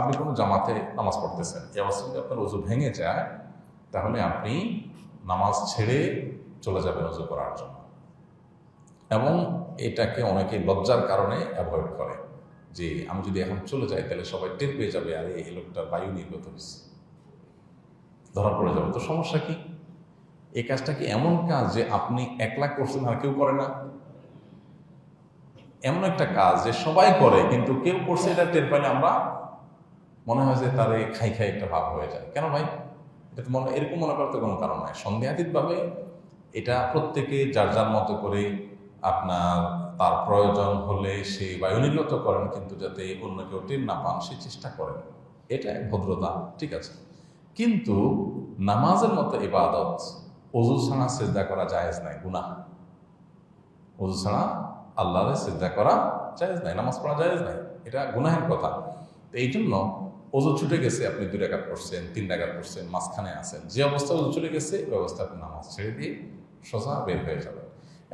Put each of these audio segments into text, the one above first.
আপনি কোনো জামাতে নামাজ পড়তেছেন, এই অবস্থায় যদি আপনার ওযু ভেঙে যায় তাহলে আপনি নামাজ ছেড়ে চলে যাবেন ওযু করার জন্য। এবং এটাকে অনেকে লজ্জার কারণে অ্যাভয়েড করে যে আমি যদি এখন চলে যাই তাহলে সবাই টের পেয়ে যাবে, আরে এই লোকটার বায়ু নির্গত হয়েছে, ধরা পড়ে যাবে। তো সমস্যা কি? এই কাজটা কি এমন কাজ যে আপনি একলা করছেন আর কেউ করে না? এমন একটা কাজ যে সবাই করে কিন্তু কেউ করছে, এটা টের পাইলে আমরা মনে হয় যে তার খাই খাই একটা ভাব হয়ে যায়। কেন ভাই? এটা তো এরকম মনে করতে কোনো কারণ নাই। সন্দেহাতীতভাবে এটা প্রত্যেকে যার যার মতো করে আপনার তার প্রয়োজন হলে সে বায়ু নির্গত করেন, কিন্তু যাতে অন্য কেউ টের না পান সে চেষ্টা করেন, এটা ভদ্রতা, ঠিক আছে। কিন্তু নামাজের মতো ইবাদত ওযু ছাড়া সিজদা করা জায়েজ নাই, গুনাহ। ওযু ছাড়া আল্লাহরে সিজদা করা জায়েজ নাই, নামাজ পড়া জায়েজ নাই, এটা গুনাহের কথা। তো এই জন্য ওযু ছুটে গেছে, আপনি 2 রাকাত পড়ছেন, 3 রাকাত পড়ছেন, মাঝখানে আছেন, যে অবস্থা ওযু ছুটে গেছে ওই অবস্থা আপনি নামাজ ছেড়ে দিয়ে সোজা বের হয়ে যাবেন।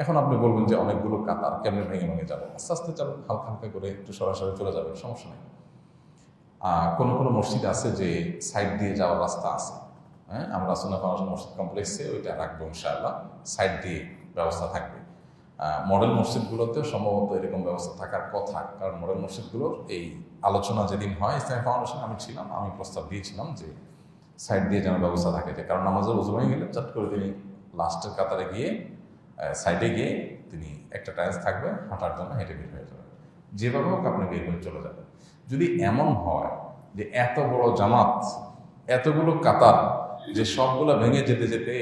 এখন আপনি বলবেন যে অনেকগুলো কাতার কেমনে ভেঙে ভেঙে যাবেন, আস্তে আস্তে যাবেন, হালকা হালকা করে একটু সরাসরি চলে যাবেন, সমস্যা নেই। কোনো কোনো মসজিদ আছে যে সাইড দিয়ে যাওয়ার রাস্তা আছে, হ্যাঁ, আমরা সুন্নাহ ফাউন্ডেশন মসজিদ কমপ্লেক্সে ওইটা রাখবো ইনশাআল্লাহ, সাইড দিয়ে ব্যবস্থা থাকবে। মডেল মসজিদগুলোতেও সম্ভবত এরকম ব্যবস্থা থাকার কথা, কারণ মডেল মসজিদগুলোর এই আলোচনা যেদিন হয় ইসলামিক ফাউন্ডেশন আমি ছিলাম, আমি প্রস্তাব দিয়েছিলাম যে সাইড দিয়ে যেন ব্যবস্থা থাকে, যে কারণ নামাজের ওযু ভেঙে গেলে চট করে তিনি লাস্টের কাতারে গিয়ে সাইডে গিয়ে তিনি একটা টাইলস থাকবে, হাঁটার জন্য হেঁটে বের হয়ে যাবেন, যেভাবে হোক আপনি বের হয়ে চলে যাবেন। যদি এমন হয় যে এত বড় জামাত, এতগুলো কাতার, যে সবগুলো ভেঙে যেতে যেতে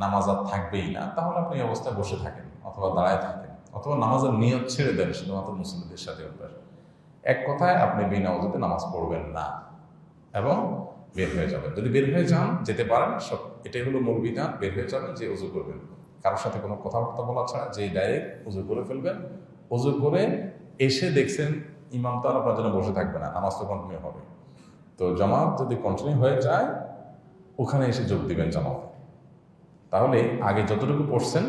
নামাজ আর থাকবেই না, তাহলে আপনি এই অবস্থায় বসে থাকেন অথবা দাঁড়ায় থাকেন অথবা নামাজের নিয়ত ছেড়ে দেন শুধুমাত্র মুসলিমদের সাথে অভ্যাস। এক কথায় আপনি বিনা ওযুতে নামাজ পড়বেন না এবং বের হয়ে যাবেন। যদি বের হয়ে যান, যেতে পারেন, সব এটাই হলো মূল বিধান, বের হয়ে যাবেন, যে ওযু করবেন কারোর সাথে কোনো কথাবার্তা বলা ছাড়া, যে ডাইরেক্ট ওযু করে ফেলবেন। ওযু করে এসে দেখছেন ইমাম তো আর আপনার জন্য বসে থাকবে না, নামাজ তো কন্টিনিউ হবে। তো জামাত যদি কন্টিনিউ হয়ে যায় ওখানে এসে যোগ দিবেন জামাতে। তাহলে আগে যতটুকু পড়ছেন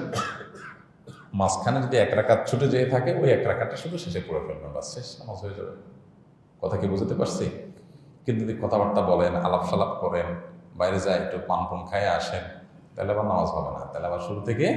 মাঝখানে যদি 1 রাকাত ছুটে যেয়ে থাকে ওই 1 রাকাতটা শুধু শেষে পড়ে ফেলবেন, বাস শেষ, নামাজ হয়ে যাবে। কথা কি বুঝতে পারছি? কিন্তু যদি কথাবার্তা বলেন, আলাপ সালাপ করেন, বাইরে যায় একটু পান পান খায় আসেন, তাহলে আবার নামাজ হবে না, তাহলে আবার শুরু থেকে